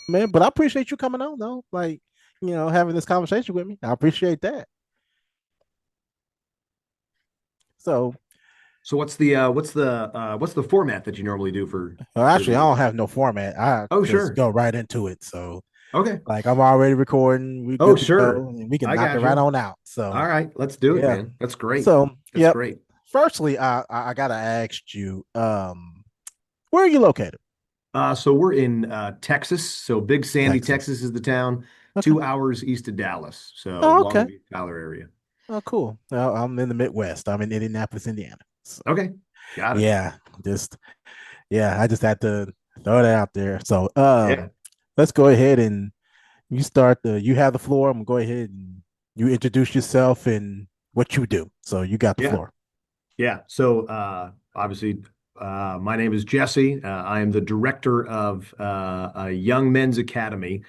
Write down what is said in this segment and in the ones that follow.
man. But I appreciate you coming on though. Like, having this conversation with me. I appreciate that. So, So what's the format that you normally do well, for actually, I the? don't have no format. I Oh, just sure. go right into it. So, Okay. like, I'm already recording. We Oh, good to sure. go, and we can I knock it got right you. on out. So, All right, let's do it, yeah. man. That's great. So, That's yep. great. Firstly, I gotta ask you, where are you located? So we're in Texas. So Big Sandy, Texas. Texas is the town, Okay. 2 hours east of Dallas. So Oh, Long okay. Beach, Tyler area. Oh, cool. I'm in the Midwest. I'm in Indianapolis, Indiana. So, Okay, got it. yeah, just I just had to throw that out there. So, Yeah, let's go ahead and you have the floor. I'm gonna go ahead and you introduce yourself and what you do. So you got the yeah, floor. yeah. So obviously, my name is Jesse. I am the director of a Young Men's Academy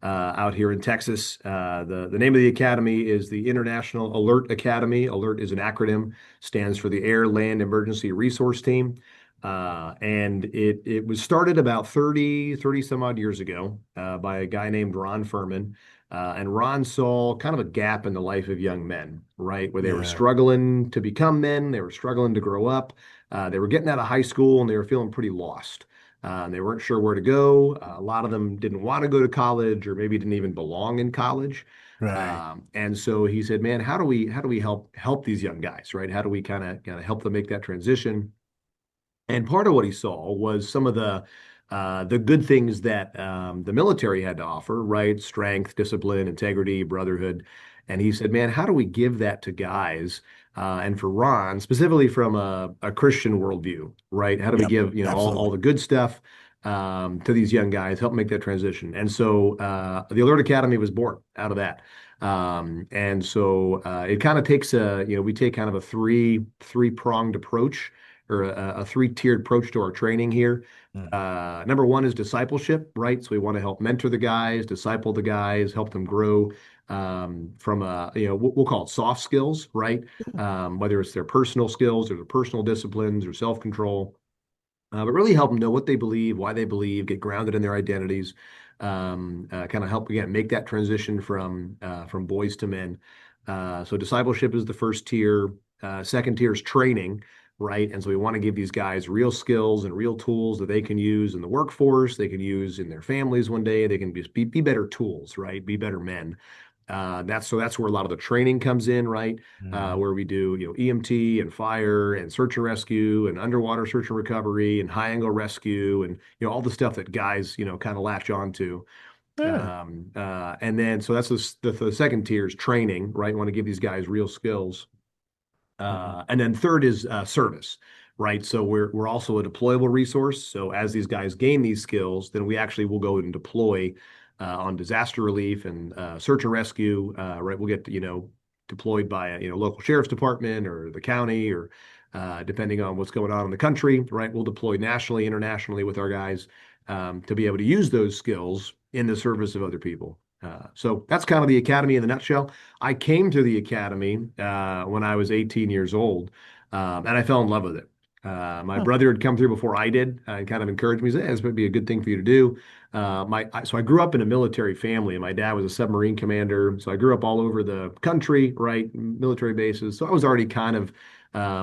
out here in Texas. The name of the academy is the International Alert Academy. Alert is an acronym, stands for the Air Land Emergency Resource Team. And it was started about 30 some odd years ago by a guy named Ron Furman. And Ron saw kind of a gap in the life of young men, right? Where they were Yeah. struggling to become men, they were struggling to grow up, they were getting out of high school and they were feeling pretty lost. They weren't sure where to go. A lot of them didn't want to go to college or maybe didn't even belong in college. Right. And so he said, man, how do we help these young guys, right? How do we kind of help them make that transition? And part of what he saw was some of the good things that the military had to offer, right? Strength, discipline, integrity, brotherhood. And he said, man, how do we give that to guys? And for Ron, specifically from a Christian worldview, right? How do we Yep. give, all Absolutely. the good stuff to these young guys, help make that transition? And so the Alert Academy was born out of that. And so it kind of takes we take kind of a three pronged approach or a three-tiered approach to our training here. Mm. Number one is discipleship, right? So we want to help mentor the guys, disciple the guys, help them grow from we'll call it soft skills, right? Whether it's their personal skills or their personal disciplines or self-control, but really help them know what they believe, why they believe, get grounded in their identities, kind of help again make that transition from boys to men. So discipleship is the first tier. Second tier is training, right? And so we want to give these guys real skills and real tools that they can use in the workforce, they can use in their families one day. They can be better tools, right? Be better men. That's where a lot of the training comes in, right? Mm. Where we do EMT and fire and search and rescue and underwater search and recovery and high angle rescue and all the stuff that guys kind of latch on to. Yeah. And then so that's the second tier is training, right? We want to give these guys real skills. Mhm. And then third is service, right? So we're also a deployable resource. So as these guys gain these skills, then we actually will go and deploy on disaster relief and search and rescue. Right, we'll get deployed by a local sheriff's department or the county or depending on what's going on in the country. Right, we'll deploy nationally, internationally with our guys to be able to use those skills in the service of other people. So that's kind of the academy in the nutshell. I came to the academy when I was 18 years old, and I fell in love with it. My Huh. brother had come through before I did and kind of encouraged me. He said, hey, this might be a good thing for you to do. So I grew up in a military family, and my dad was a submarine commander. So I grew up all over the country, right, military bases. So I was already kind of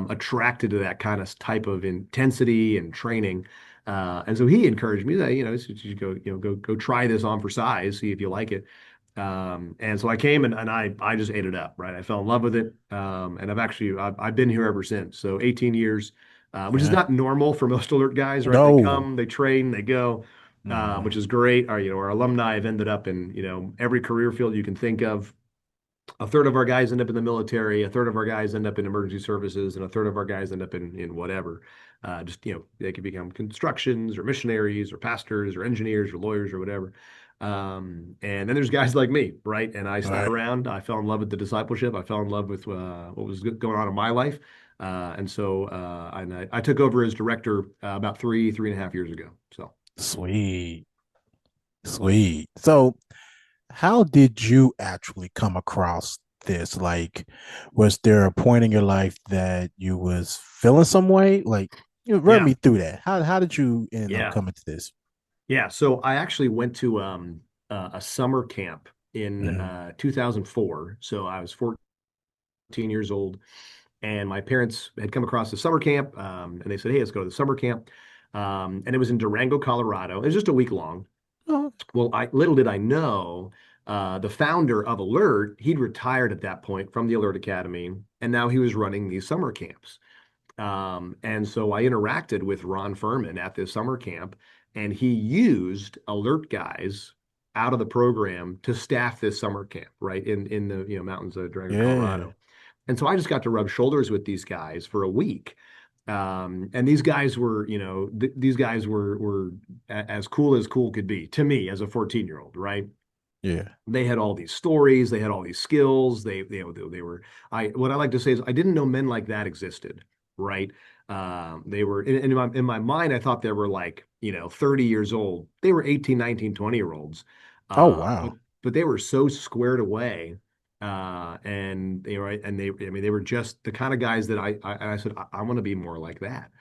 attracted to that kind of type of intensity and training. And so he encouraged me that, you should go, go try this on for size, see if you like it. And so I came and I just ate it up, right? I fell in love with it. And I've been here ever since. So 18 years, which is Yeah. not normal for most alert guys, right? They No. come, they train, they go, Mhm. which is great. Our alumni have ended up in, every career field you can think of. A third of our guys end up in the military, a third of our guys end up in emergency services, and a third of our guys end up in whatever. Just they could become constructions or missionaries or pastors or engineers or lawyers or whatever. And then there's guys like me, right? And I All stuck right. around. I fell in love with the discipleship. I fell in love with what was going on in my life. And so I took over as director about 3.5 years ago. So. Sweet. Sweet. So, how did you actually come across this? Like, was there a point in your life that you was feeling some way? Like, run Yeah, me through that. How did you end up yeah. coming to this? Yeah, so I actually went to a summer camp in Hmm. 2004. So I was 14 years old, and my parents had come across the summer camp, and they said, "Hey, let's go to the summer camp." And it was in Durango, Colorado. It was just a week long. Oh, Well, I little did I know, the founder of Alert, he'd retired at that point from the Alert Academy, and now he was running these summer camps. And so I interacted with Ron Furman at this summer camp, and he used Alert guys out of the program to staff this summer camp, right in the mountains of Durango, yeah, Colorado. And so I just got to rub shoulders with these guys for a week. And these guys were, these guys were as cool could be to me as a 14-year-old, right? yeah. They had all these stories, they had all these skills. They were I what I like to say is I didn't know men like that existed, right? They were in my mind, I thought they were like, 30 years old. They were 18, 19, 20-year olds. Oh, But wow. they were so squared away. I mean, they were just the kind of guys that I said, I want to be more like that.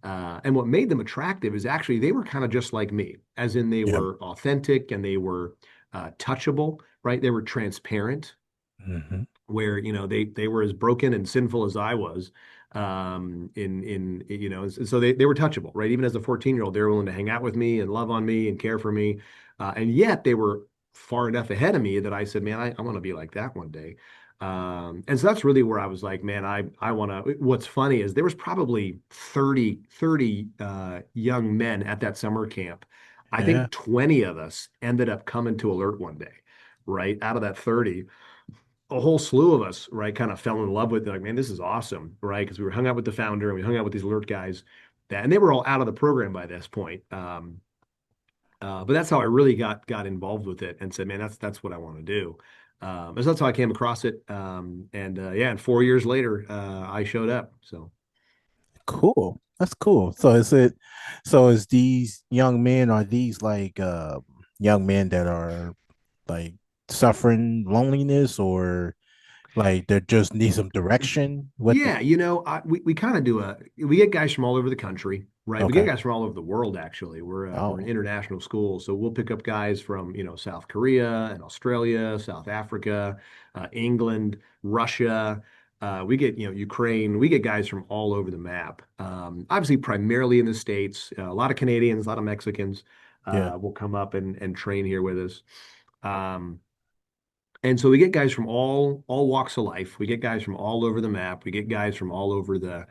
And what made them attractive is actually they were kind of just like me, as in they Yeah. were authentic and they were touchable, right? They were transparent, Hmm. where they were as broken and sinful as I was. So they were touchable, right? Even as a 14-year-old, they were willing to hang out with me and love on me and care for me, and yet they were far enough ahead of me that I said, man, I want to be like that one day. And so that's really where I was like, man, I want to. What's funny is there was probably 30 young men at that summer camp. I Yeah. think 20 of us ended up coming to Alert one day, right? Out of that 30, a whole slew of us, right, kind of fell in love with it. Like, man, this is awesome, right? Because we were hung out with the founder and we hung out with these Alert guys, and they were all out of the program by this point. But that's how I really got involved with it and said, man, that's what I want to do. And so that's how I came across it. And yeah, and 4 years later, I showed up. So Cool. That's cool. So is these young men, are these like young men that are like suffering loneliness, or like they just need some direction? yeah, we kind of we get guys from all over the country, right? We get Okay. guys from all over the world, actually. We're an Oh, international school, so we'll pick up guys from, South Korea and Australia, South Africa, England, Russia. We get, Ukraine. We get guys from all over the map. Obviously, primarily in the States. A lot of Canadians, a lot of Mexicans yeah. will come up and train here with us. Um, and so we get guys from all walks of life. We get guys from all over the map. We get guys from all over the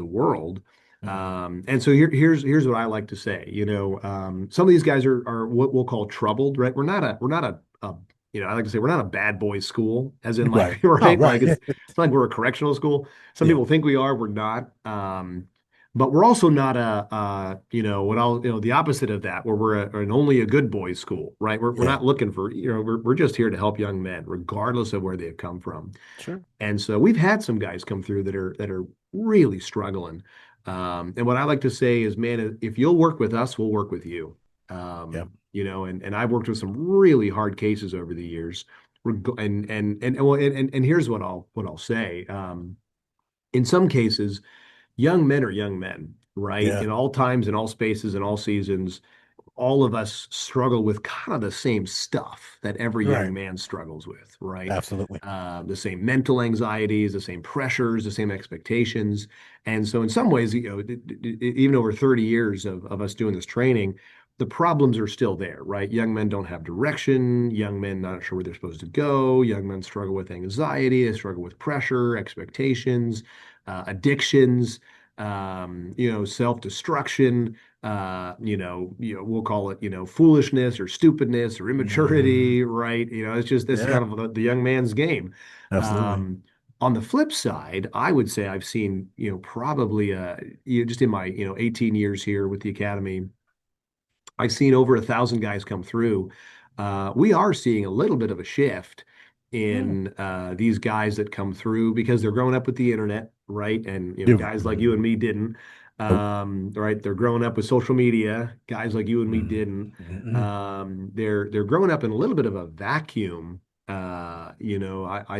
world. Mhm. And so here's what I like to say. Some of these guys are what we'll call troubled, right? I like to say we're not a bad boy school, as in Right. like Oh, right, like right. it's not like we're a correctional school. Some Yeah. people think we are, we're not. But we're also not the opposite of that, where we're an only a good boys school, right? We're Yeah. not looking for, we're just here to help young men, regardless of where they've come from. Sure. And so we've had some guys come through that are really struggling. And what I like to say is, man, if you'll work with us, we'll work with you. Yeah. And I've worked with some really hard cases over the years. And here's what I'll say. In some cases, young men are young men, right? Yeah. In all times, in all spaces, in all seasons, all of us struggle with kind of the same stuff that every young Right. man struggles with, right? Absolutely. The same mental anxieties, the same pressures, the same expectations. And so, in some ways, even over 30 years of us doing this training, the problems are still there, right? Young men don't have direction. Young men not sure where they're supposed to go. Young men struggle with anxiety. They struggle with pressure, expectations, addictions, self-destruction, we'll call it, foolishness or stupidness or Hmm. immaturity, right? It's just this is Yeah. kind of the young man's game. Absolutely. Um, on the flip side, I would say I've seen, probably, just in my, 18 years here with the academy, I've seen over 1,000 guys come through. We are seeing a little bit of a shift Yeah. in these guys that come through because they're growing up with the internet, right? And guys like you and Mhm. me didn't, Nope. right? They're growing up with social media. Guys like you and me didn't. Mm-mm. They're growing up in a little bit of a vacuum. I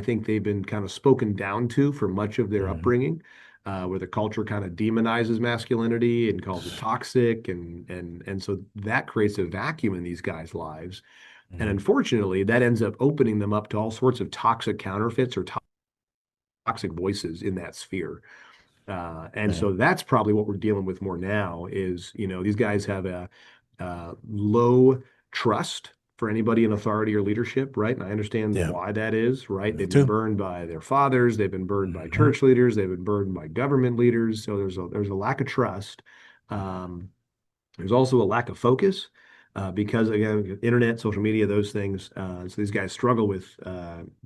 think they've been kind of spoken down to for much of their Mhm. upbringing. where the culture kind of demonizes masculinity and calls it toxic, and so that creates a vacuum in these guys' lives. And Mhm. unfortunately, that ends up opening them up to all sorts of toxic counterfeits or toxic voices in that sphere. And Yeah. so that's probably what we're dealing with more now is, these guys have a low trust for anybody in authority or leadership, right? And I understand Yeah. why that is, right? Me They've been too. burned by their fathers, they've been burned by Hmm. church leaders, they've been burned by government leaders. So there's a lack of trust. Um, there's also a lack of focus because, again, internet, social media, those things. So these guys struggle with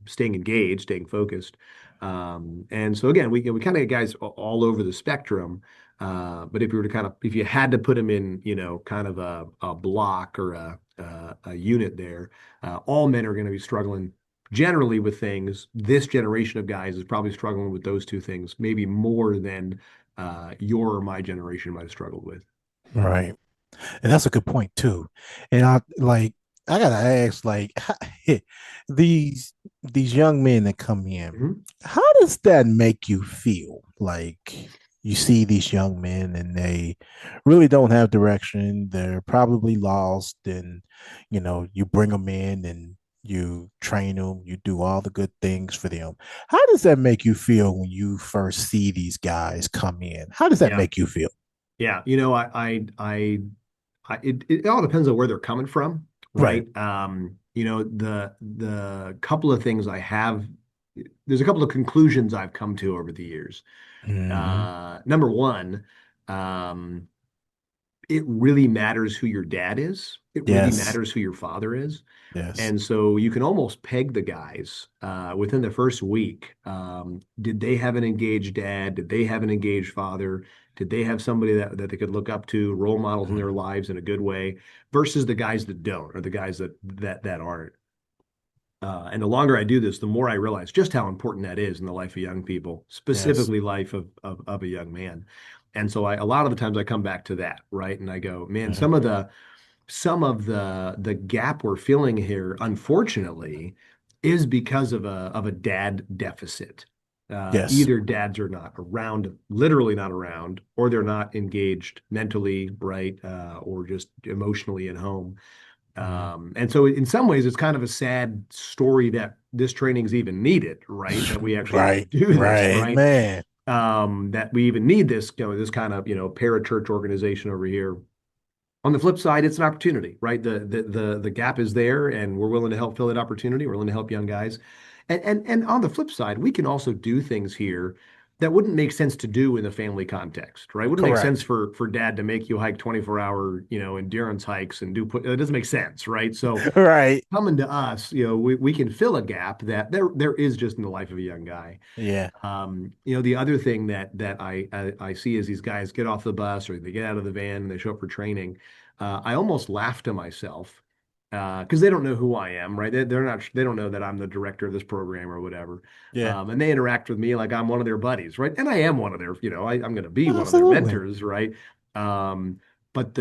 staying engaged, staying focused. And so again, we kind of get guys all over the spectrum. But if you were to if you had to put them in, kind of a block or a unit there, all men are going to be struggling generally with things. This generation of guys is probably struggling with those two things, maybe more than your or my generation might have struggled with. Right. And that's a good point too. And I gotta ask, like, these young men that come in, Mhm. how does that make you feel? Like you see these young men and they really don't have direction. They're probably lost, and you bring them in and you train them, you do all the good things for them. How does that make you feel when you first see these guys come in? How does that Yeah. make you feel? Yeah, it all depends on where they're coming from, Right. right? The couple of things there's a couple of conclusions I've come to over the years. Hmm. Number one, um, it really matters who your dad is. It really Yes. matters who your father is. Yes. And so you can almost peg the guys within the first week. Did they have an engaged dad? Did they have an engaged father? Did they have somebody that they could look up to, role models in their Mhm. lives in a good way, versus the guys that don't, or the guys that aren't. And the longer I do this, the more I realize just how important that is in the life of young people, Yes. specifically life of a young man. And so a lot of the times I come back to that, right? And I go, man, Mhm. some of the gap we're filling here, unfortunately, is because of a dad deficit. Yes. Either dads are not around, literally not around, or they're not engaged mentally, right, or just emotionally at home. Mhm. And so, in some ways, it's kind of a sad story that this training is even needed, right? That we actually have to Right. do this, Right, right? man. That we even need this kind of parachurch organization over here. On the flip side, it's an opportunity, right? The gap is there, and we're willing to help fill that opportunity. We're willing to help young guys, and on the flip side, we can also do things here that wouldn't make sense to do in the family context, right? Wouldn't make sense Correct. for dad to make you hike 24-hour, endurance hikes and it doesn't make sense, right? So Right. coming to us, we can fill a gap that there is just in the life of a young guy. Yeah. The other thing that I see is these guys get off the bus or they get out of the van and they show up for training. I almost laugh to myself because they don't know who I am, right? They don't know that I'm the director of this program or whatever. Yeah. And they interact with me like I'm one of their buddies, right? And I am one of their, I'm going to be one of their Absolutely. mentors, right? Um, but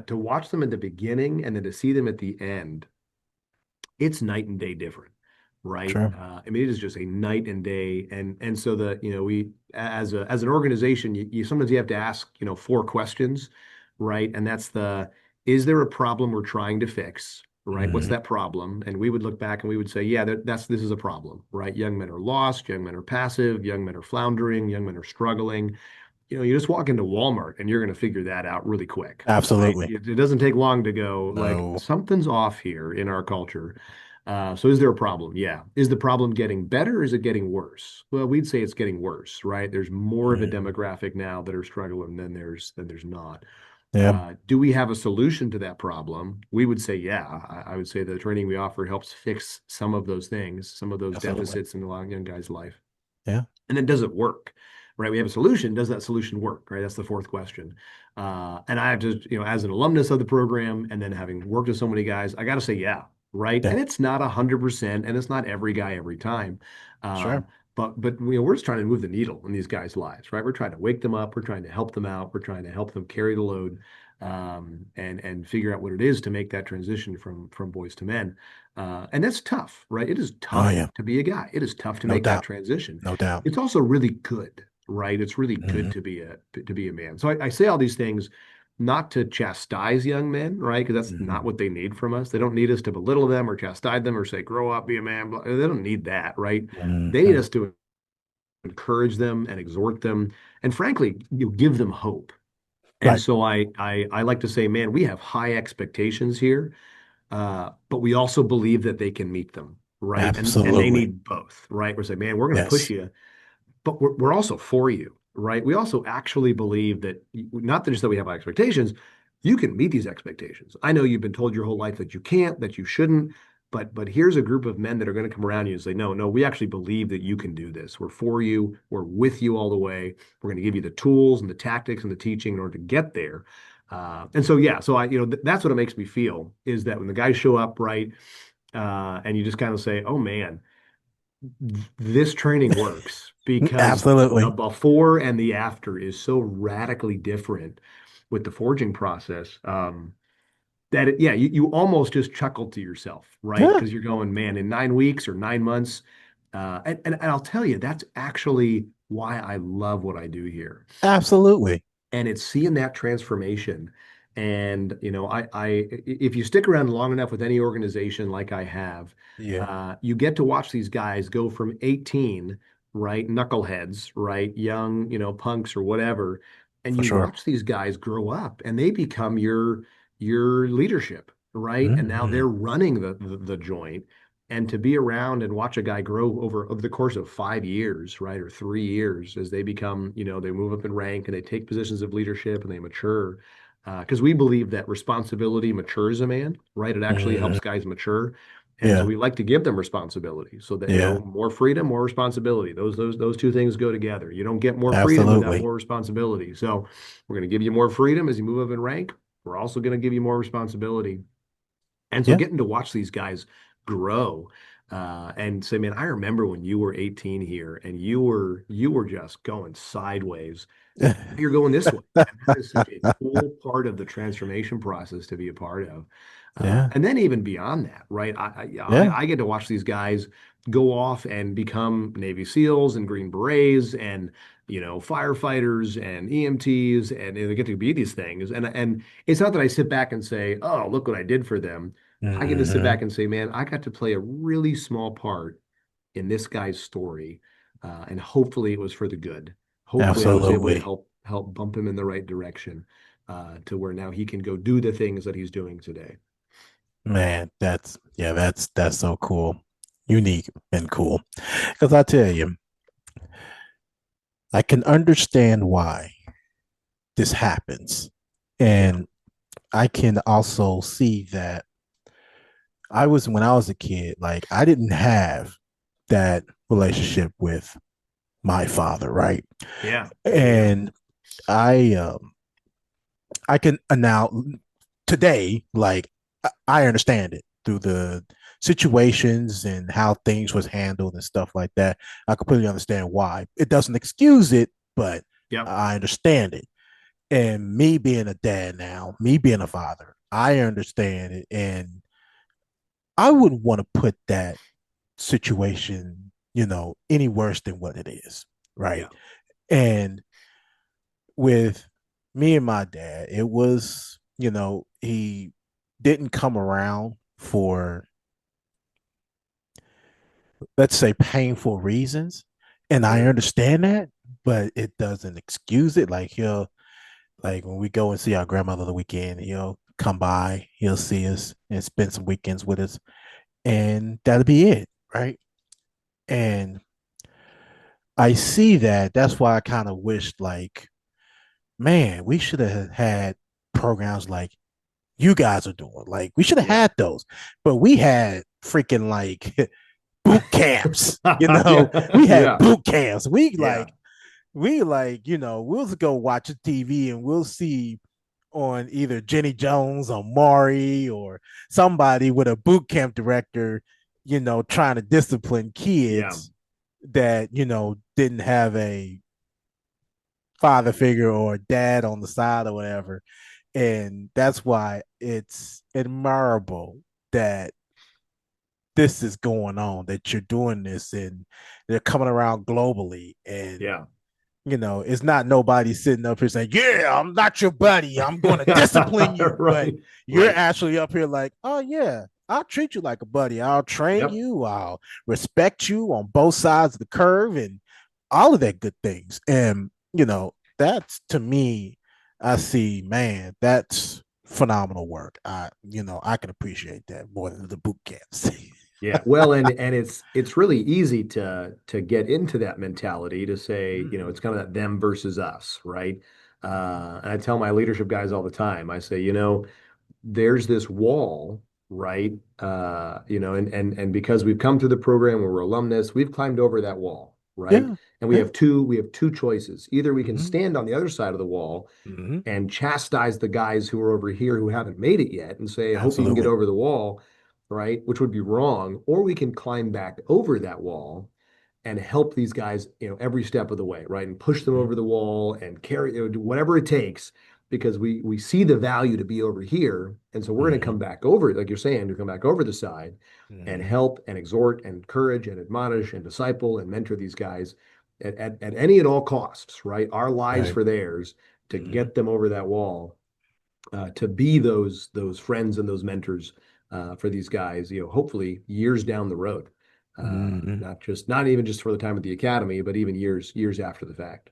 to watch them at the beginning and then to see them at the end, it's night and day different, right? True. I mean, it is just a night and day, and so we as an organization, you sometimes you have to ask four questions, right? And that's is there a problem we're trying to fix? Right? What's Hmm. that problem? And we would look back and we would say, yeah, this is a problem, right? Young men are lost, young men are passive, young men are floundering, young men are struggling. You just walk into Walmart and you're going to figure that out really quick, right? Absolutely. It doesn't take long to go, like, No. something's off here in our culture. So is there a problem? Yeah. Is the problem getting better or is it getting worse? Well, we'd say it's getting worse, right? There's more of a Mhm. demographic now that are struggling than there's not. Yeah. Do we have a solution to that problem? We would say, yeah. I would say the training we offer helps fix some of those things, some of those Absolutely. deficits in a lot of young guys' life. Yeah. And then does it work? Right? We have a solution. Does that solution work? Right? That's the fourth question. And I have to, as an alumnus of the program, and then having worked with so many guys, I got to say, yeah, right. Yeah. And it's not 100%, and it's not every guy every time. Sure. But we're just trying to move the needle in these guys' lives, right? We're trying to wake them up. We're trying to help them out. We're trying to help them carry the load, and figure out what it is to make that transition from boys to men. And that's tough, right? It is Oh tough yeah. to be a guy. It is tough to No make that doubt. transition. No doubt. It's also really good, right? It's really good Mhm. to be a man. So I say all these things not to chastise young men, right? Because that's not Mhm. what they need from us. They don't need us to belittle them or chastise them or say, grow up, be a man. They don't need that, right? They need Mhm. us to encourage them and exhort them, and frankly, you give them hope. And Right. so I like to say, man, we have high expectations here, but we also believe that they can meet them, right? And they Absolutely. need both, right? We're saying, man, we're going to push Yes. you, but we're also for you, right? We also actually believe that not just that we have high expectations, you can meet these expectations. I know you've been told your whole life that you can't, that you shouldn't, but here's a group of men that are going to come around you and say, no, no, we actually believe that you can do this. We're for you. We're with you all the way. We're going to give you the tools and the tactics and the teaching in order to get there. And so, yeah, so that's what it makes me feel is that when the guys show up, right, and you just kind of say, oh man, this training works because the Absolutely. before and the after is so radically different with the forging process that yeah, you almost just chuckle to yourself, right? Yeah. Because you're going, man, in 9 weeks or 9 months, and I'll tell you, that's actually why I love what I do here, Absolutely. and it's seeing that transformation. And if you stick around long enough with any organization like I have, Yeah. you get to watch these guys go from 18, right, knuckleheads, right, young, punks or whatever, and For you sure. watch these guys grow up and they become your leadership, right, and now Mhm. they're running the joint. And to be around and watch a guy grow over the course of 5 years, right, or 3 years as they become, they move up in rank and they take positions of leadership and they mature. Because we believe that responsibility matures a man, right? It actually helps Mhm. guys mature. And so Yeah. we like to give them responsibility so that, Yeah. more freedom, more responsibility. Those two things go together. You don't get more freedom without Absolutely. more responsibility. So we're going to give you more freedom as you move up in rank. We're also going to give you more responsibility. And so Yeah. getting to watch these guys grow and say, man, I remember when you were 18 here and you were just going sideways, and now you're going this way. And that is such a cool part of the transformation process to be a part of. Yeah. And then even beyond that, right? Yeah. I get to watch these guys go off and become Navy SEAls and Green Berets and firefighters and EMTs, and they get to be these things. And it's not that I sit back and say, "Oh, look what I did for them." I get to sit Mhm. back and say, "Man, I got to play a really small part in this guy's story, and hopefully it was for the good. Hopefully I was able to Absolutely. help bump him in the right direction, to where now he can go do the things that he's doing today." Man, that's so cool. Unique and cool. Because I tell you, I can understand why this happens. Yeah, And I can also see that when I was a kid, like I didn't have that relationship with my father, right? yeah, yeah, And I I can now today, like I understand it through the situations and how things was handled and stuff like that. I completely understand why. It doesn't excuse it, but yep, I understand it. And me being a dad now, me being a father, I understand it. And I wouldn't want to put that situation, any worse than what it is. yeah, Right. And with me and my dad, it was, he didn't come around for, let's say, painful reasons. And I right, understand that, but it doesn't excuse it. Like like when we go and see our grandmother the weekend, he'll come by, he'll see us and spend some weekends with us, and that'll be it. Right. And I see that. That's why I kind of wished, like, man, we should have had programs like you guys are doing. Like, we should have yeah, had those, but we had freaking like boot camps. We yeah, had yeah, boot camps. yeah, We'll go watch a TV and we'll see on either Jenny Jones or Maury or somebody with a boot camp director, trying to discipline yeah, kids that, didn't have a father figure or dad on the side or whatever. And that's why it's admirable that this is going on, that you're doing this and they're coming around globally. And yeah. it's not nobody sitting up here saying, "Yeah, I'm not your buddy. I'm going to discipline you." But Right. you're Right. actually up here like, "Oh yeah, I'll treat you like a buddy. I'll train Yep. you. I'll respect you on both sides of the curve and all of that good things." And that's to me, I see, man, that's phenomenal work. I can appreciate that more than the boot camps. Yeah, well, and it's really easy to get into that mentality to say, Mm-hmm. it's kind of that them versus us, right? And I tell my leadership guys all the time, I say, there's this wall, right? And because we've come through the program where we're alumnus, we've climbed over that wall, right? Yeah, And yeah. we have two choices. Either we can Mm-hmm. stand on the other side of the wall Mm-hmm. and chastise the guys who are over here who haven't made it yet and say, I hope you can get Absolutely. over the wall, right? Which would be wrong. Or we can climb back over that wall and help these guys, every step of the way, right? And push them Mm-hmm. over the wall and carry, do whatever it takes because we see the value to be over here. And so we're going to Mm-hmm. come back over, like you're saying, to come back over the side and Mm-hmm. help and exhort and encourage and admonish and disciple and mentor these guys at any and all costs, right? Our lives Right. for theirs to Mm-hmm. get them over that wall, to be those friends and those mentors for these guys, hopefully years down the road, Mm-hmm. not even just for the time of the academy, but even years after the fact.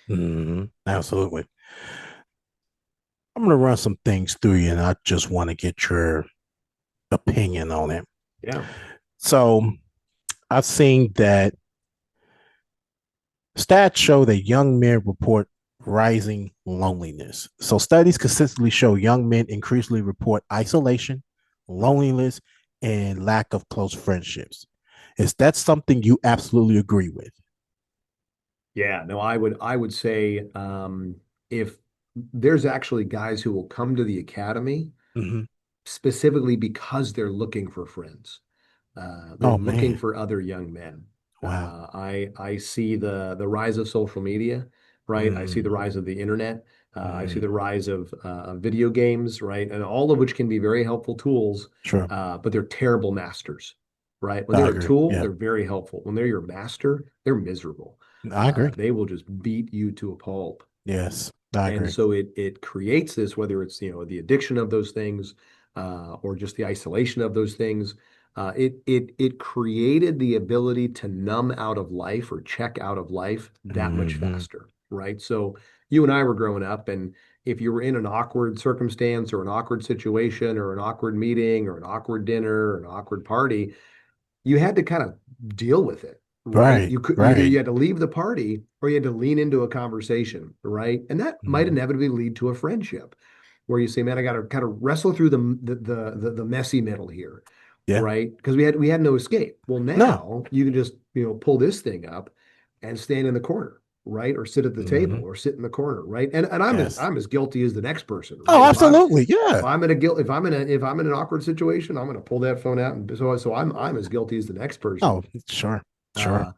Mm-hmm. Absolutely. I'm going to run some things through you, and I just want to get your opinion on it. Yeah. So, I've seen that stats show that young men report rising loneliness. So, studies consistently show young men increasingly report isolation, loneliness, and lack of close friendships. Is that something you absolutely agree with? Yeah, no, I would say if there's actually guys who will come to the academy Mm-hmm. specifically because they're looking for friends. They're Oh, looking man. for other young men. Wow. I see the rise of social media, right? I see the Mm-hmm. rise of the internet. I see the Mm-hmm. rise of video games, right? And all of which can be very helpful tools, Sure. but they're terrible masters, right? When I they're a agree. tool, Yeah. they're very helpful. When they're your master, they're miserable. I agree. They will just beat you to a pulp. Yes, I And agree. so it creates this, whether it's the addiction of those things or just the isolation of those things. It created the ability to numb out of life or check out of life that much Mm-hmm. faster, right? So you and I were growing up, and if you were in an awkward circumstance or an awkward situation or an awkward meeting or an awkward dinner or an awkward party, you had to kind of deal with it, right? Right, You could either right. you had to leave the party or you had to lean into a conversation, right? And that might Mm-hmm. inevitably lead to a friendship where you say, "Man, I got to kind of wrestle through the messy middle here." Yeah. Right? Because we had no escape. Well, No. now you can just, pull this thing up and stand in the corner, right? Or sit at the table Mm-hmm. or sit in the corner, right? And I'm as Yes. I'm as guilty as the next person, Oh, right? absolutely. If Yeah. I'm in a guilt, if I'm in an awkward situation, I'm going to pull that phone out, and so I'm as guilty as the next Oh, person. sure. Sure. Uh,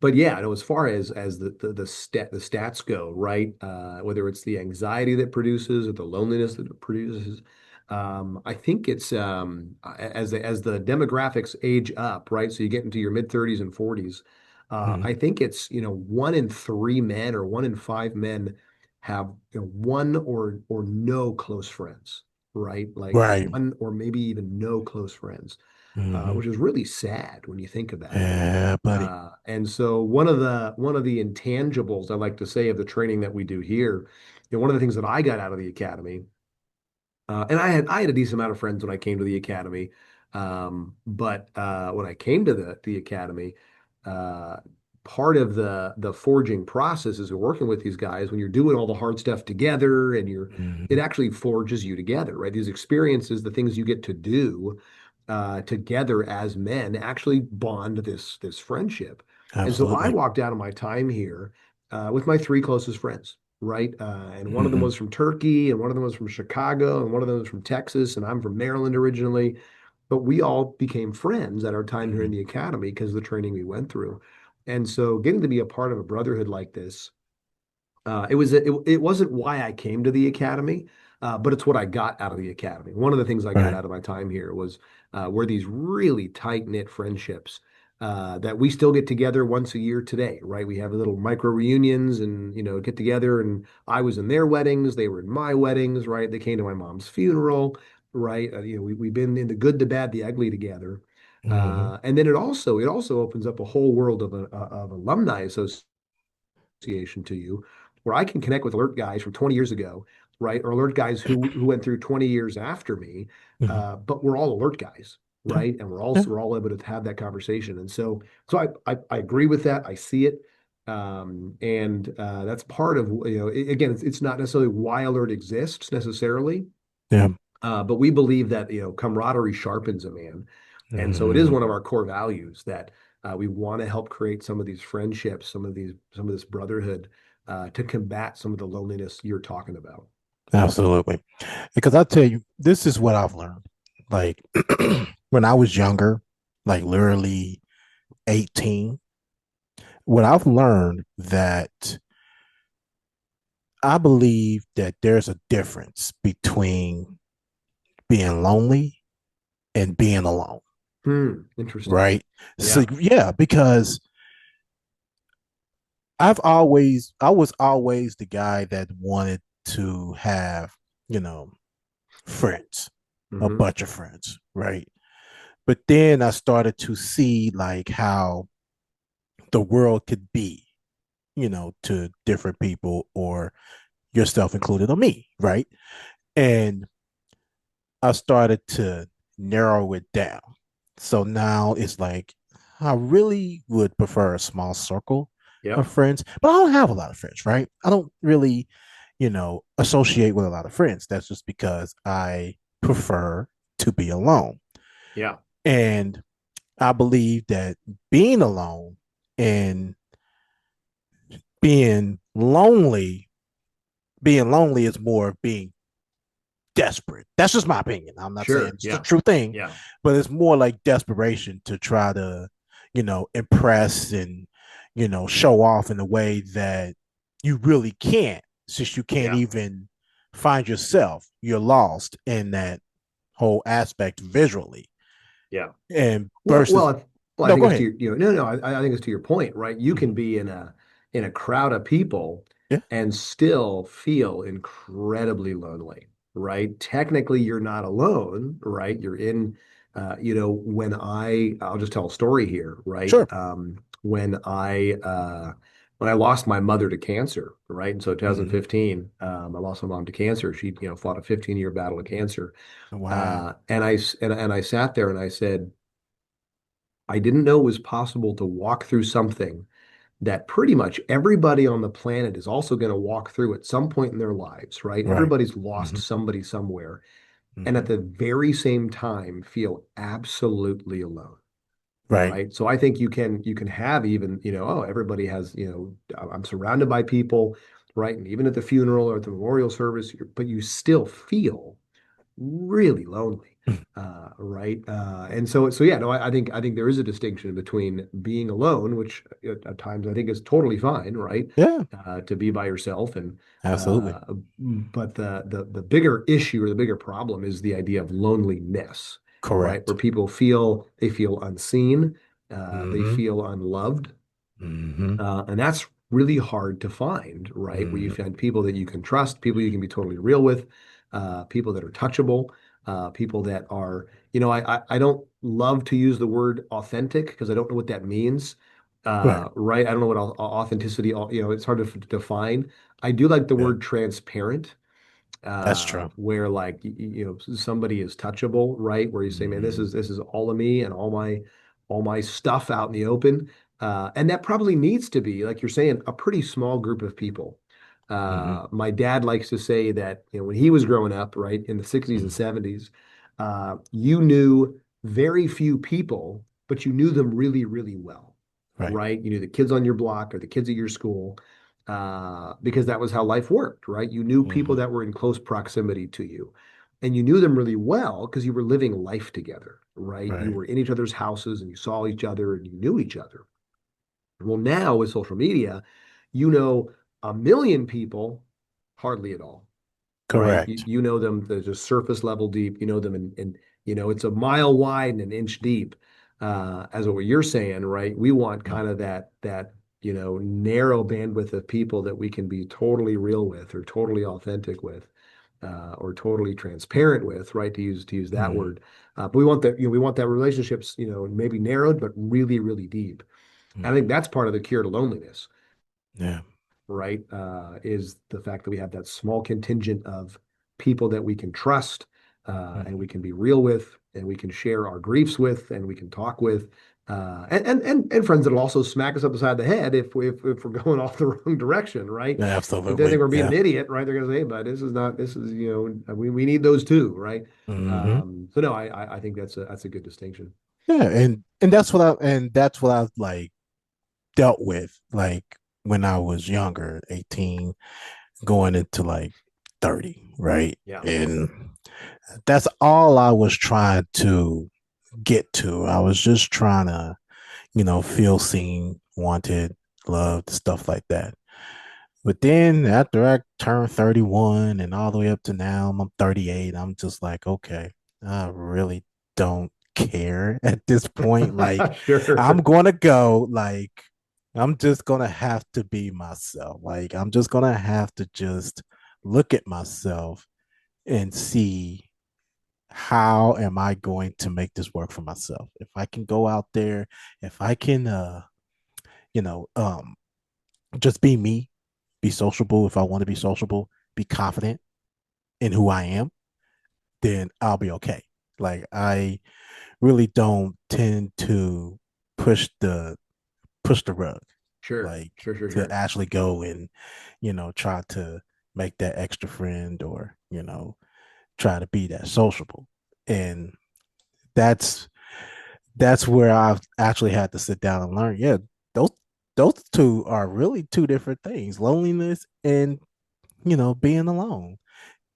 but yeah, I know as far as the stats go, right? Whether it's the anxiety that produces or the loneliness that it produces, I think it's as the demographics age up, right? So you get into your mid 30s and 40s. Mhm. I think it's 1 in 3 men or 1 in 5 men have one or no close friends, right? Like Right. one or maybe even no close friends, Hmm. which is really sad when you think about it. Yeah, buddy. And so one of the intangibles I like to say of the training that we do here, one of the things that I got out of the academy, and I had a decent amount of friends when I came to the academy, but when I came to the academy, uh, part of the forging process is working with these guys when you're doing all the hard stuff together, and it Hmm. actually forges you together, right? These experiences, the things you get to do together as men actually bond this friendship. And so I Absolutely. walked out of my time here with my three closest friends, right? And one of them Hmm. was from Turkey, and one of them was from Chicago, and one of them was from Texas, and I'm from Maryland originally. But we all became friends at our time here in Hmm. the academy because of the training we went through. And so getting to be a part of a brotherhood like this, it wasn't why I came to the academy, but it's what I got out of the academy. One of the things I got Right. out of my time here were these really tight knit friendships that we still get together once a year today, right? We have little micro reunions and, get together. And I was in their weddings, they were in my weddings, right? They came to my mom's funeral, right? We've been in the good, the bad, the ugly together. Hmm. And then it also opens up a whole world of alumni association to you, where I can connect with alert guys from 20 years ago, right? Or alert guys who went through 20 years after me, Hmm. but we're all alert guys, Yeah. right? And we're Yeah. also we're all able to have that conversation. And so I agree with that. I see it. And that's part of, again, it's not necessarily why alert exists necessarily, Yeah. but we believe that, camaraderie sharpens a man. And so it is one Hmm. of our core values that we want to help create some of these friendships, some of this brotherhood, to combat some of the loneliness you're talking about. Absolutely. Because I tell you, this is what I've learned. Like when I was younger, like literally 18, what I've learned that I believe that there's a difference between being lonely and being alone, Interesting. right? So Yeah. yeah, because I was always the guy that wanted to have, you know, friends, a Hmm. bunch of friends, right? But then I started to see like how the world could be, to different people or yourself included on me, right? And I started to narrow it down. So now it's like I really would prefer a small circle of Yep. friends, but I don't have a lot of friends, right? I don't really, associate with a lot of friends. That's just because I prefer to be alone. Yeah. And I believe that being alone and being lonely, being lonely is more of being desperate. That's just my opinion. I'm not saying Sure. it's the Yeah. true thing, Yeah. but it's more like desperation to try to, impress and, show off in a way that you really can't, since you can't Yeah. even find yourself. You're lost in that whole aspect visually. Yeah. And Well, versus, I no, think go it's to ahead. your, no, I think it's to your point, right? You can be in a crowd of people Yeah, and still feel incredibly lonely, right? Technically, you're not alone, right? You're in, I'll just tell a story here, right? sure. When I lost my mother to cancer, right? And so Mm-hmm. 2015, I lost my mom to cancer. She, fought a 15-year battle of cancer. Wow. And I sat there and I said, I didn't know it was possible to walk through something that pretty much everybody on the planet is also going to walk through at some point in their lives, right? Right. Everybody's lost Mm-hmm. somebody somewhere, and at Mm-hmm. the very same time feel absolutely alone, Right. right? So I think you can have even, oh, everybody has, I'm surrounded by people, right? And even at the funeral or at the memorial service, but you still feel really lonely, right? And so yeah, no, I think there is a distinction between being alone, which at times I think is totally fine, right? Yeah, To be by yourself, and absolutely. but the bigger issue or the bigger problem is the idea of loneliness, right? Where Correct. people feel they feel unseen, they Mm-hmm. feel unloved, Mm-hmm. and that's really hard to find, right? Where you Mm-hmm. find people that you can trust, people you can be totally real with, people that are touchable, people that are, I don't love to use the word authentic because I don't know what that means. Right. Right? I don't know what authenticity, it's hard to define. I do like the Yeah, word transparent, that's true. where like somebody is touchable, right? Where you say, man, this Mm-hmm. is this is all of me and all my stuff out in the open, and that probably needs to be, like you're saying, a pretty small group of people. Mm-hmm. My dad likes to say that when he was growing up, right, in the 60s and Mm-hmm. 70s, you knew very few people, but you knew them really, really well, Right. right? You knew the kids on your block or the kids at your school, because that was how life worked, right? You knew people Mm-hmm. that were in close proximity to you, and you knew them really well because you were living life together, right? You Right. were in each other's houses and you saw each other and you knew each other. Well, now with social media, you know a million people, hardly at all, right? You, Correct. you know them, they're just surface level deep. You know them it's a mile wide and an inch deep. as what you're saying, right? We want Mm, kind of that narrow bandwidth of people that we can be totally real with or totally authentic with. Or totally transparent with, right? To use that mm, word, but we want that we want that relationships maybe narrowed but really really deep. I think mm. that's part of the cure to loneliness, Yeah. right? Is the fact that we have that small contingent of people that we can trust, and Mm. we can be real with, and we can share our griefs with, and we can talk with, and friends that'll also smack us upside the head if we're going off the wrong direction, right? Yeah, If they think absolutely. we're being Yeah. an idiot, right? They're going to say, "Hey, but this is not. This is we need those too, right?" Hmm. So no, I think that's a good distinction. Yeah, and that's what I've like dealt with like when I was younger, 18, going into like 30, right? Yeah, And that's all I was trying to get to. I was just trying to, feel seen, wanted, loved, stuff like that. But then after I turned 31 and all the way up to now, I'm 38, I'm just like, okay, I really don't care at this point. Like, I'm sure, going to go, like, I'm just going to have to be myself. Like, I'm just going to have to just look at myself and see how am I going to make this work for myself. If I can go out there, if I can, you know, um, just be me, be sociable if I want to be sociable, be confident in who I am, then I'll be okay. Like I really don't tend to push the push the rug, sure, like sure, sure, to sure. actually go and try to make that extra friend or try to be that sociable. And that's that's where I've actually had to sit down and learn. Yeah, those those two are really two different things: loneliness and being alone.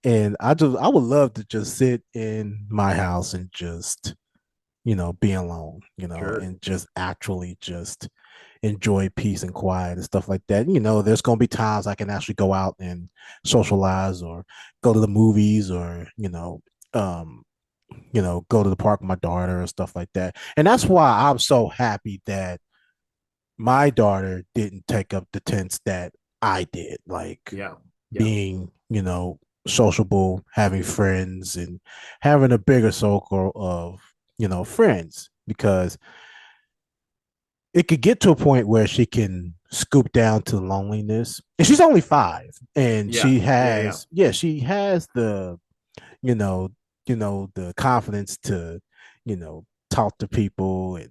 And I would love to just sit in my house and just be alone, Sure. and just actually just enjoy peace and quiet and stuff like that. There's gonna be times I can actually go out and socialize or go to the movies or um go to the park with my daughter and stuff like that. And that's why I'm so happy that my daughter didn't take up the tense that I did, like Yeah. Yeah. being, sociable, having friends, and having a bigger circle of, friends, because it could get to a point where she can scoop down to loneliness. And she's only 5, and Yeah. Yeah. Yeah. she has the you know, the confidence to, talk to people and,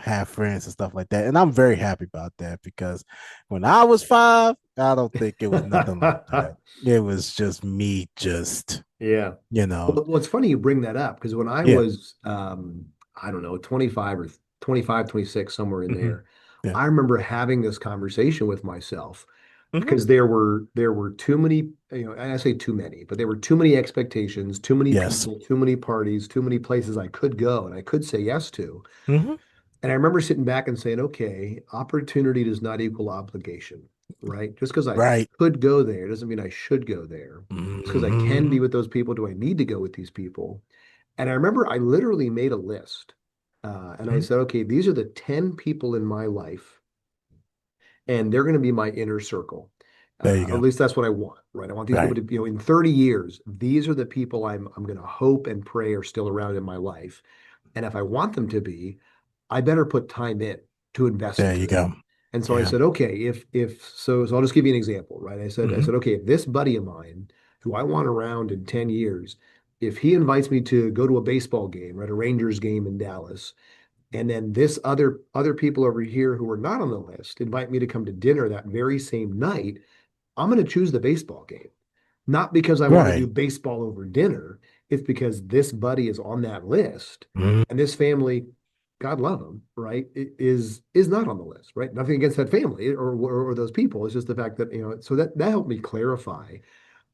have friends and stuff like that. And I'm very happy about that because when I was 5, I don't think it was nothing like that. It was just me, just, Yeah. you know, Well, it's funny you bring that up because when I yeah. was, I don't know, 25 or 25, 26, somewhere in Hmm. there, Yeah. I remember having this conversation with myself Hmm. because there were too many, and I say too many, but there were too many expectations, too many Yes. people, too many parties, too many places I could go and I could say yes to. Hmm. And I remember sitting back and saying, okay, opportunity does not equal obligation, right? Just because I Right. could go there doesn't mean I should go there. Just because I can Hmm. be with those people, do I need to go with these people? And I remember I literally made a list. And I said, okay, these are the 10 people in my life, and they're going to be my inner circle. There you Or at go. least that's what I want, right? I want these people Right. to, in 30 years, these are the people I'm going to hope and pray are still around in my life. And if I want them to be, I better put time in to invest There into you them. go. And so I Yeah. said, okay, if so I'll just give you an example, right? I Hmm. said, okay, if this buddy of mine who I want around in 10 years, if he invites me to go to a baseball game, right, a Rangers game in Dallas, and then this other people over here who are not on the list invite me to come to dinner that very same night, I'm going to choose the baseball game. Not because I want to do Right. baseball over dinner. It's because this buddy is on that list Hmm. and this family, God love them, right, is not on the list, right? Nothing against that family or those people. It's just the fact that, so that helped me clarify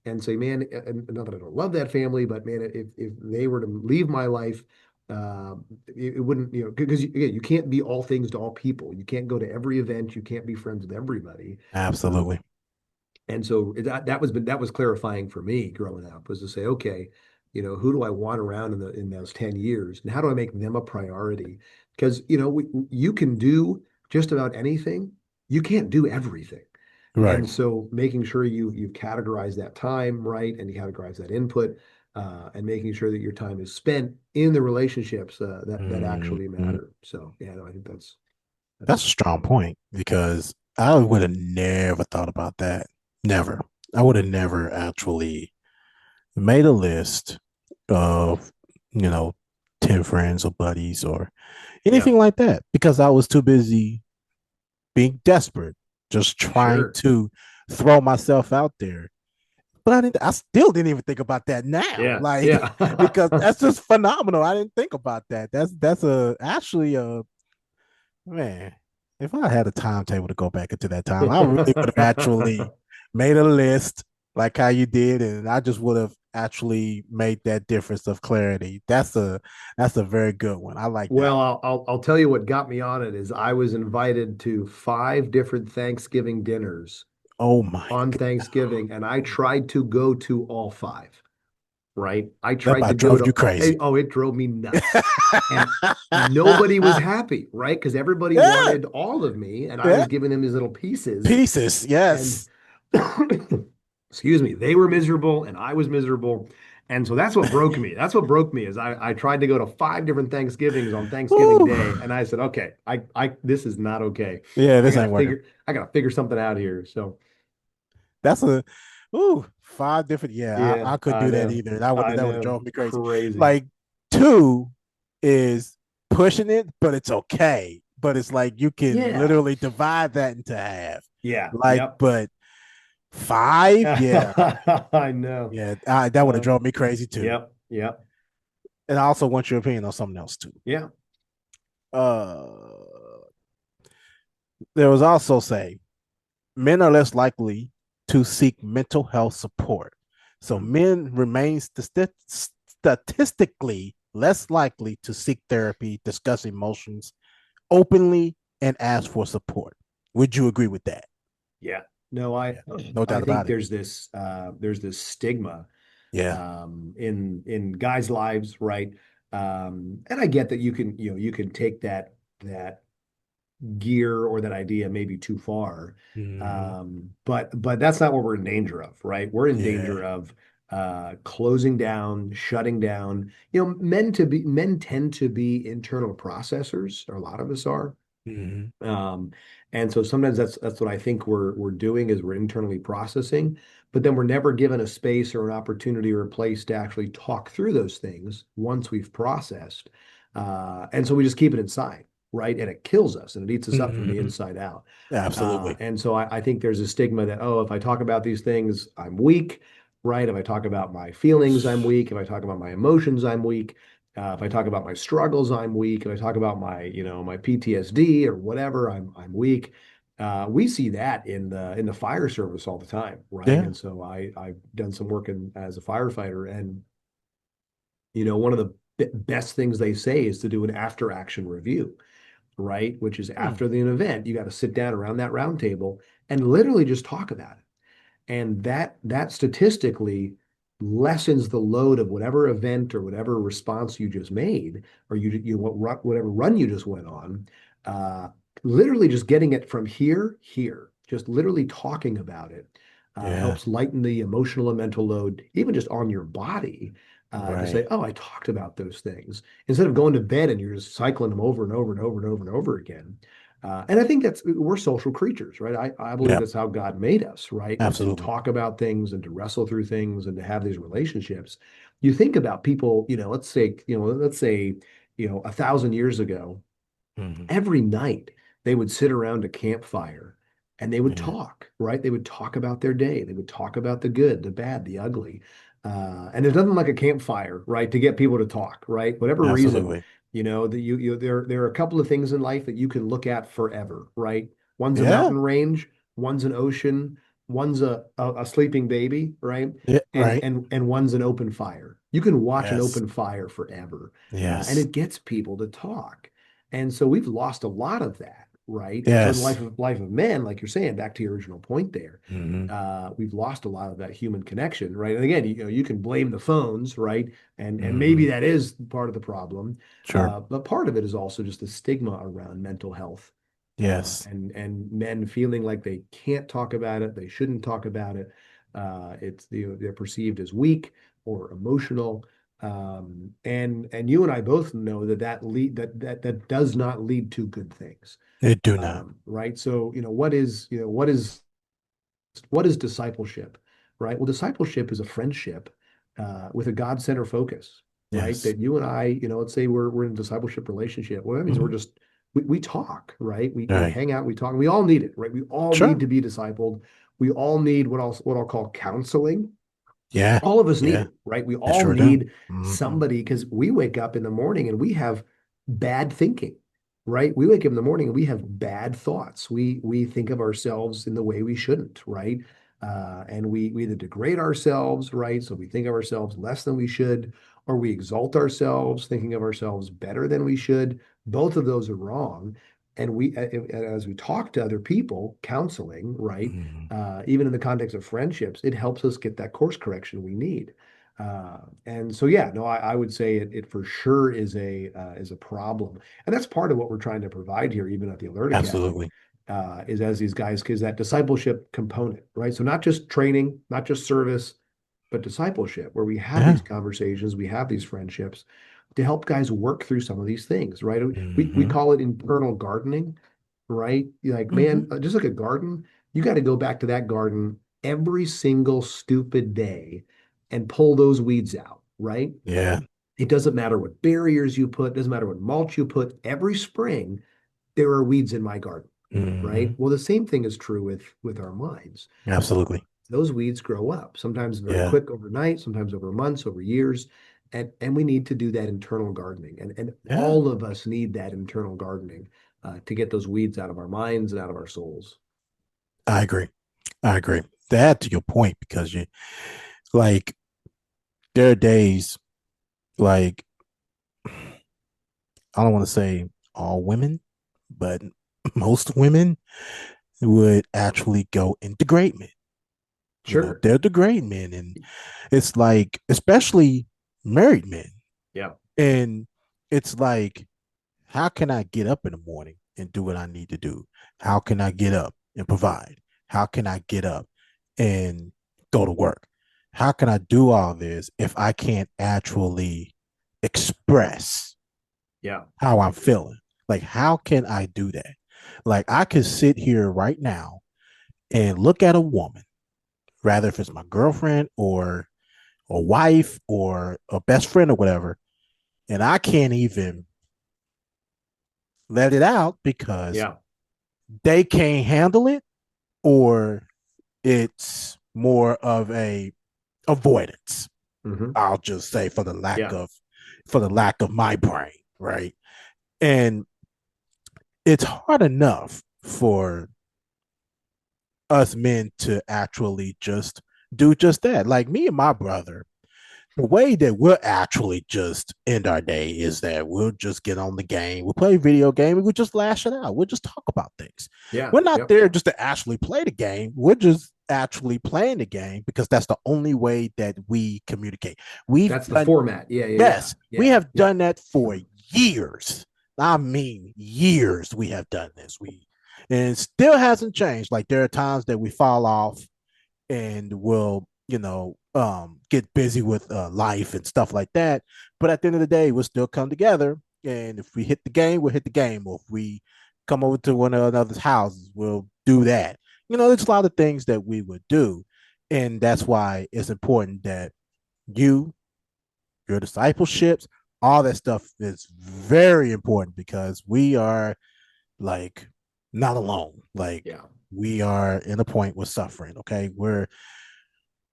and say, man, and not that I don't love that family, but man, if they were to leave my life, it wouldn't, because again, you can't be all things to all people. You can't go to every event. You can't be friends with everybody. Um, Absolutely. and so that was clarifying for me growing up was to say, okay, who do I want around in those 10 years, and how do I make them a priority? because you can do just about anything. You can't do everything. Right. And so making sure you've categorized that time right and you categorize that input and making sure that your time is spent in the relationships that actually Mhm. matter. So yeah, no, I think That's a that's strong point because I would have never thought about that. Never. I would have never actually made a list of, you know, 10 friends or buddies or yeah, anything like that because I was too busy being desperate, just trying sure. to throw myself out there. But I still didn't even think about that now. Yeah, Like, yeah. because that's just phenomenal. I didn't think about that. That's actually a man, if I had a timetable to go back into that time, I really would have actually made a list like how you did, and I just would have actually made that difference of clarity. That's a very good one. I like that Well, one. I'll tell you what got me on it is I was invited to 5 different Thanksgiving dinners Oh my on god, Thanksgiving, and I tried to go to all 5. Right? I that tried to about go drove you to, crazy. oh, it drove me nuts. And nobody was happy, right? Because everybody Yeah, wanted all of me, and I yeah. was giving them these little pieces. Pieces, And yes. excuse me, they were miserable and I was miserable. And so that's what broke me. That's what broke me is I tried to go to 5 different Thanksgivings on Thanksgiving Woo. Day. And I said, okay, I this is not okay. Yeah, I this gotta ain't working. figure, I gotta figure something out here. So That's a five different. Yeah, yeah, I couldn't I do that know. either. I That would have know. drove me crazy. Crazy. Like two is pushing it, but it's okay. But it's like you can Yeah. literally divide that into half. Yeah. Like, Yep. but five, yeah, I know. yeah, that would have Uh, drove me crazy too. yep. Yep. And I also want your opinion on something else too. Yeah. Uh, there was also say men are less likely to seek mental health support. So Mm. men remain statistically less likely to seek therapy, discuss emotions openly, and ask for support. Would you agree with that? Yeah. No, Yeah, no I doubt think about it. there's this stigma Yeah. in guys' lives, right? And I get that you can take that gear or that idea maybe too far. Mm-hmm. But that's not what we're in danger of, right? We're in Yeah. danger of closing down, shutting down. Men tend to be internal processors, or a lot of us are. Mm-hmm. Um, and so sometimes that's what I think we're doing is we're internally processing, but then we're never given a space or an opportunity or a place to actually talk through those things once we've processed. And so we just keep it inside, right? And it kills us and it eats us up from the Mm-hmm. inside out. Absolutely. And so I think there's a stigma that, oh, if I talk about these things, I'm weak, right? If I talk about my feelings, I'm weak. If I talk about my emotions, I'm weak. If I talk about my struggles, I'm weak. If I talk about my PTSD or whatever, I'm weak. We see that in the fire service all the time, right? Yeah. And so I've done some work as a firefighter, and one of the best things they say is to do an after action review, right? Which is Mm. after the event, you got to sit down around that round table and literally just talk about it. And that statistically lessens the load of whatever event or whatever response you just made, or whatever run you just went on. Uh, Literally just getting it from here, just literally talking about it Yeah. helps lighten the emotional and mental load, even just on your body. To say, Right. oh, I talked about those things instead of going to bed and you're just cycling them over and over and over and over and over again. And I think we're social creatures, right? I believe Yeah. that's how God made us, right? Is to Absolutely. talk about things and to wrestle through things and to have these relationships. You think about people, let's say, 1,000 years ago, Mm-hmm. every night they would sit around a campfire and they would Yeah. talk, right? They would talk about their day. They would talk about the good, the bad, the ugly. And there's nothing like a campfire, right, to get people to talk, right? Whatever reason, Absolutely. there are a couple of things in life that you can look at forever, right? One's a Yeah. mountain range, one's an ocean, one's a sleeping baby, right? Yeah. And Right. and one's an open fire. You can watch an Yes. open fire forever, and Yes. it gets people to talk. And so we've lost a lot of that. right? And so in the Yes. life of men, like you're saying, back to your original point there, Hmm. we've lost a lot of that human connection, right? And again, you know, you can blame the phones, right? And maybe Hmm. that is part of the problem, Sure. but part of it is also just the stigma around mental health, Yes. and men feeling like they can't talk about it, they shouldn't talk about it. They're perceived as weak or emotional. And you and I both know that that does not lead to good things. They do not. Right. So, what is discipleship, right? Well, discipleship is a friendship with a God-centered focus, right? Yes. That you and I, let's say we're in a discipleship relationship. Well, that means Hmm. we talk, right? We Right. hang out, we talk, and we all need it, right? We all need Sure. to be discipled. We all need what I'll call counseling. Yeah. All of us need Yeah. it, right? We They all sure do. need Hmm. somebody because we wake up in the morning and we have bad thinking, right? We wake up in the morning and we have bad thoughts. We think of ourselves in the way we shouldn't, right? And we either degrade ourselves, right? So we think of ourselves less than we should, or we exalt ourselves, thinking of ourselves better than we should. Both of those are wrong. And as we talk to other people, counseling, right? Hmm. Even in the context of friendships, it helps us get that course correction we need. And so, yeah, no, I would say it for sure is a problem, and that's part of what we're trying to provide here, even at the Alert Academy, Absolutely. is as these guys, because that discipleship component, right? So not just training, not just service, but discipleship, where we have these Yeah. conversations, we have these friendships to help guys work through some of these things, right? We Hmm. call it internal gardening, right? You're like, man, Hmm. just like a garden, you got to go back to that garden every single stupid day and pull those weeds out, right? Yeah. It doesn't matter what barriers you put, doesn't matter what mulch you put. Every spring, there are weeds in my garden, right? Hmm. Well, the same thing is true with our minds. Absolutely. Those weeds grow up, sometimes very Yeah. quick overnight, sometimes over months, over years. And we need to do that internal gardening. And Yeah. all of us need that internal gardening to get those weeds out of our minds and out of our souls. I agree. I agree. That to your point because you like there are days like I don't want to say all women, but most women would actually go and degrade men. You know, Sure. they're degrading men, and it's like especially married men, Yeah. and it's like how can I get up in the morning and do what I need to do? How can I get up and provide? How can I get up and go to work? How can I do all this if I can't actually express Yeah. how I'm feeling? Like, how can I do that? Like, I could sit here right now and look at a woman, rather if it's my girlfriend or a wife or a best friend or whatever, and I can't even let it out because Yeah. they can't handle it or it's more of a avoidance. Hmm. I'll just say Yeah. for the lack of my brain, right? And it's hard enough for us men to actually just do just that. Like me and my brother, the way that we'll actually just end our day is that we'll just get on the game, we'll play video game, and we'll just lash it out. We'll just talk about things. Yeah. We're not Yep. there just to actually play the game. We're just actually playing the game because that's the only way that we communicate. We've That's the done, format. Yeah. Yeah. Yeah. yes, we Yeah. have Yeah. done that for Mhm. years. I mean, years we have done this. And it still hasn't changed. Like there are times that we fall off and we'll get busy with life and stuff like that, but at the end of the day we'll still come together, and if we hit the game we'll hit the game, or if we come over to one another's houses we'll do that. There's a lot of things that we would do, and that's why it's important that you your discipleships, all that stuff is very important because we are like not alone. Like Yeah. we are in a point with suffering. Okay, we're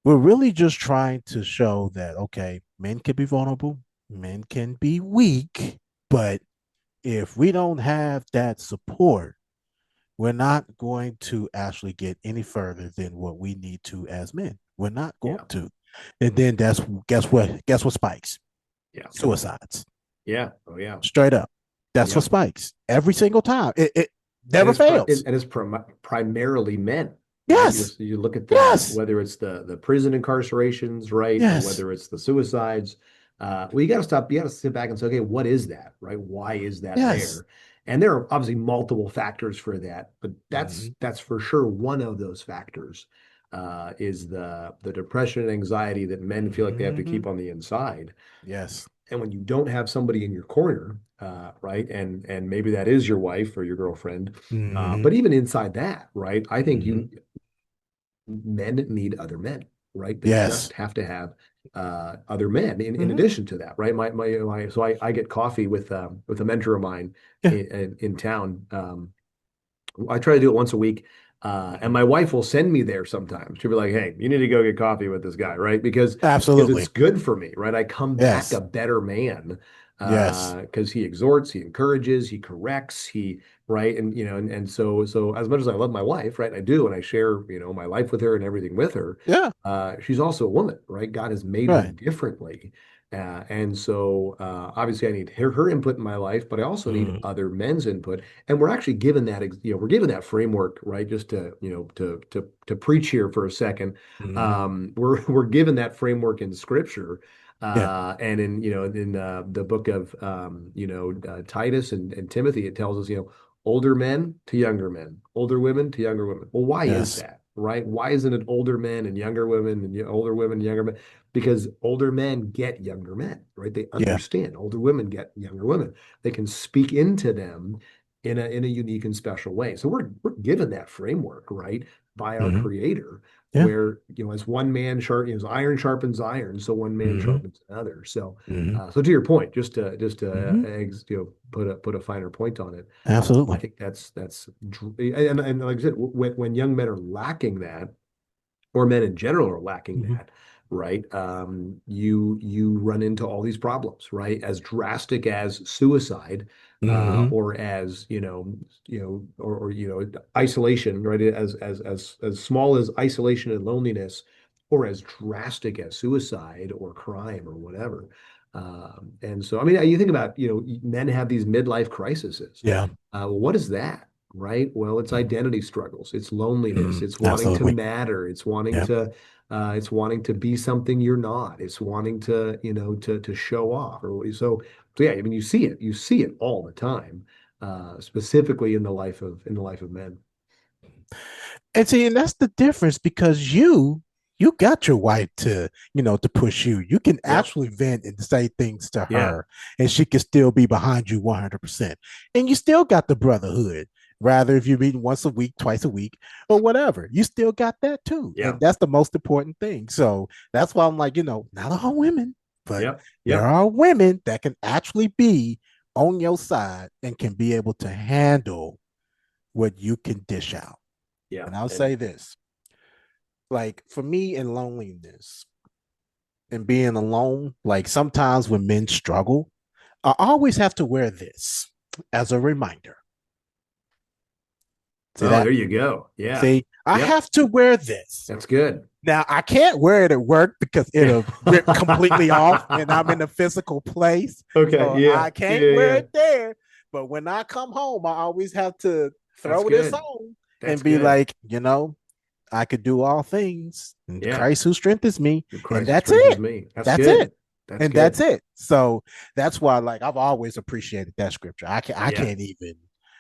really just trying to show that okay, men can be vulnerable, men can be weak, but if we don't have that support, we're not going to actually get any further than what we need to as men. We're not going Yeah. to. And then that's guess what spikes? Yeah. Suicides. Yeah. Oh, yeah. Straight up. That's what Yep. spikes every single time. And Never fails. and it's primarily men, right? Yes. You look at the Yes. whether it's the prison incarcerations, right, or Yes. whether it's the suicides. Well, you got to stop. You got to sit back and say, okay, what is that, right? Why is that Yes. there? And there are obviously multiple factors for that, but Hmm. that's for sure one of those factors is the depression and anxiety that men feel like they have to Hmm. keep on the inside. Yes. And when you don't have somebody in your corner, right, and maybe that is your wife or your girlfriend, Hmm. but even inside that, right, I think Hmm. you men need other men, right? They Yes. just have to have other men in Hmm. addition to that, right? So I get coffee with a mentor of mine Yeah. in town. I try to do it once a week. And Mhm. my wife will send me there sometimes. She'll be like, "Hey, you need to go get coffee with this guy, right?" Because it's Absolutely. good for me, right? I come back Yes. a better man Yes. because he exhorts, he encourages, he corrects, he right, and so as much as I love my wife, right, I do, and I share my life with her and everything with her. Yeah. She's also a woman, right? God has made her Right. differently. And so obviously I need her input in my life, but I also need Mm-hmm. other men's input. And we're actually given that, we're given that framework, right? Just to, to preach here for a second. Hmm. We're given that framework in scripture. Yeah. And in the book of, Titus and Timothy, it tells us, older men to younger men, older women to younger women. Well, why is Yes. that, right? Why isn't it older men and younger women and older women and younger men? Because older men get younger men, right? They Yeah. understand. Older women get younger women. They can speak into them in a unique and special way. So we're given that framework, right, by our Hmm. Creator, Yeah. where as one man as iron sharpens iron, so one man Hmm. sharpens another. So Hmm. so to your point, just to Hmm. put a finer point on it. I Absolutely. think and like I said, when young men are lacking that, or men in general are lacking Hmm. that, right? You run into all these problems, right? As drastic as suicide, Hmm. or as or isolation, right? As small as isolation and loneliness, or as drastic as suicide or crime or whatever. And so, I mean, you think about, men have these midlife crises. Yeah. What is that? Right? Well, it's identity struggles, it's loneliness, Hmm. it's wanting to Absolutely. matter, Yeah. it's wanting to be something you're not, it's wanting to, to show off. Or so yeah, I mean, you see it all the time, specifically in the life of men. And see, and that's the difference because you got your wife to, to push you. You can Yep. actually vent and say things to Yeah. her, and she can still be behind you 100%. And you still got the brotherhood. Rather, if you're meeting once a week, twice a week, or whatever, you still got that too. Yeah. And that's the most important thing. So that's why I'm like, not all women, but Yep. there Yep. are women that can actually be on your side and can be able to handle what you can dish out. Yeah. And I'll And say this, like for me in loneliness and being alone, like sometimes when men struggle, I always have to wear this as a reminder. See oh, that? there you go. Yeah. See, I Yep. have to wear this. That's good. Now, I can't wear it at work because Yeah. it'll rip completely off and I'm in a physical place. Okay. So Yeah. I can't Yeah. wear Yeah. it there. But when I come home, I always have to That's throw this good. on That's and be good. like, I could do all things in Yeah. Christ who strengthens me. And Christ that's strengthens it. me. That's That's it. good. That's And that's good. it. So that's why, like, I've always appreciated that scripture. I Yeah. can't even,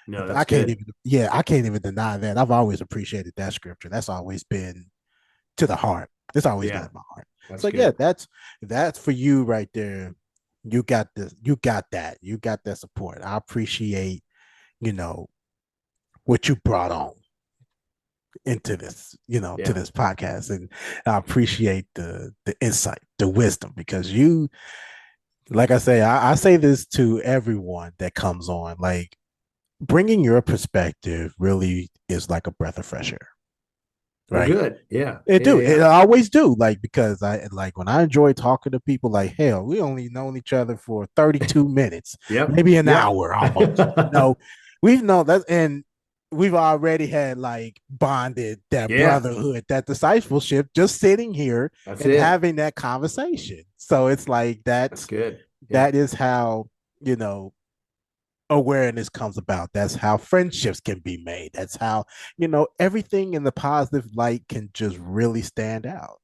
No, I that's can't good. even, yeah, I can't even deny that. I've always appreciated that scripture. That's always been to the heart. It's always been Yeah. in my heart. That's So yeah, good. that's for you right there. You got this. You got that. You got that support. I appreciate, you know, what you brought on into this, to Yeah. this podcast. And I appreciate the insight, the wisdom, because you, like I say, I say this to everyone that comes on, like bringing your perspective really is like a breath of fresh air, Well, right? good. Yeah. It Yeah. do. It Yeah. always do. Like because I like when I enjoy talking to people. Like hell, we only known each other for 32 minutes, Yep. maybe an Yep. hour almost. We've known that, and we've already had like bonded that Yeah. brotherhood, that discipleship, just sitting here That's and it. having that conversation. So it's like That's that's good. Yeah. that is how you know awareness comes about. That's how friendships can be made. That's how, everything in the positive light can just really stand out.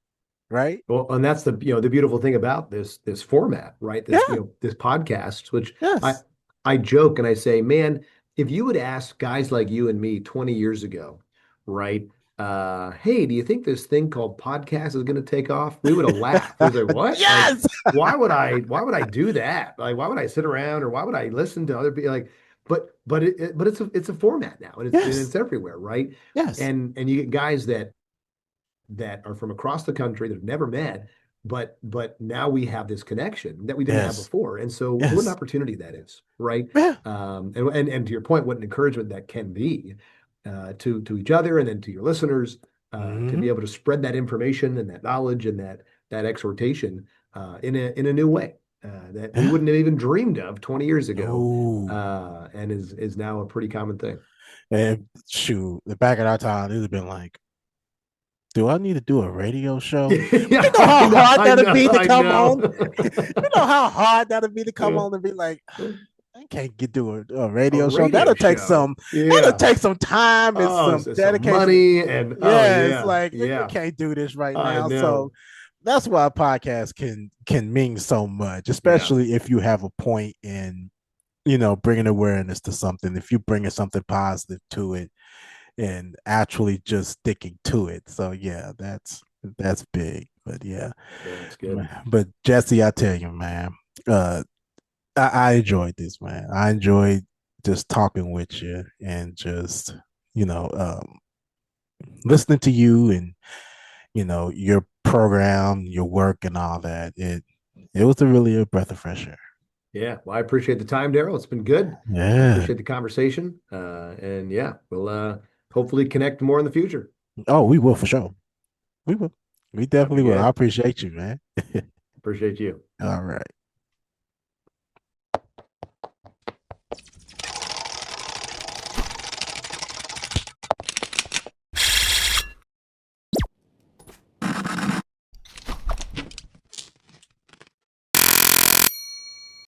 Right? Well, and that's the beautiful thing about this format, right? This Yeah. this podcast, which I Yes. I joke and I say, man, if you would ask guys like you and me 20 years ago, right? Hey, do you think this thing called podcast is going to take off? We would have laughed. We say, what? Like, Yes. why would I do that? Like, why would I sit around or why would I listen to other people? Like, but it's a format now and Yes. it's everywhere, right? Yes. And you get guys that are from across the country that have never met, but now we have this connection that we didn't have Yes. before. And so what an Yes. opportunity that is, right? Yeah. And to your point, what an encouragement that can be to each other and then to your listeners to be Hmm. able to spread that information and that knowledge and that exhortation in a new way that we Yeah. wouldn't have even dreamed of 20 years ago, No. and is now a pretty common thing. And shoot, the back of our time, it would have been like, do I need to do a radio show? Yeah, You know how hard I that'd know, be to I come know. on. You know how hard that'd be to come Yeah. on and be like, I can't get do a A radio show. radio show. That'll Yeah. take some time and Oh, some so some dedication. money and oh Yeah, it's yeah, like you yeah. can't do this right I now. So know. that's why a podcast can mean so much, Yeah, especially if you have a point in bringing awareness to something. If you bringing something positive to it and actually just sticking to it. So yeah, that's big. But yeah, yeah, it's good. but Jesse, I tell you, man, uh, I enjoyed this, man. I enjoyed just talking with you and just you know um, listening to you and your program, your work, and all that. It was really a breath of fresh air. Yeah. Well, I appreciate the time, Darrell. It's been good. I Yeah. appreciate the conversation. And yeah, we'll hopefully connect more in the future. Oh, we will for sure. We will. We That'd be definitely will. I good. appreciate you, man. Appreciate you. All right.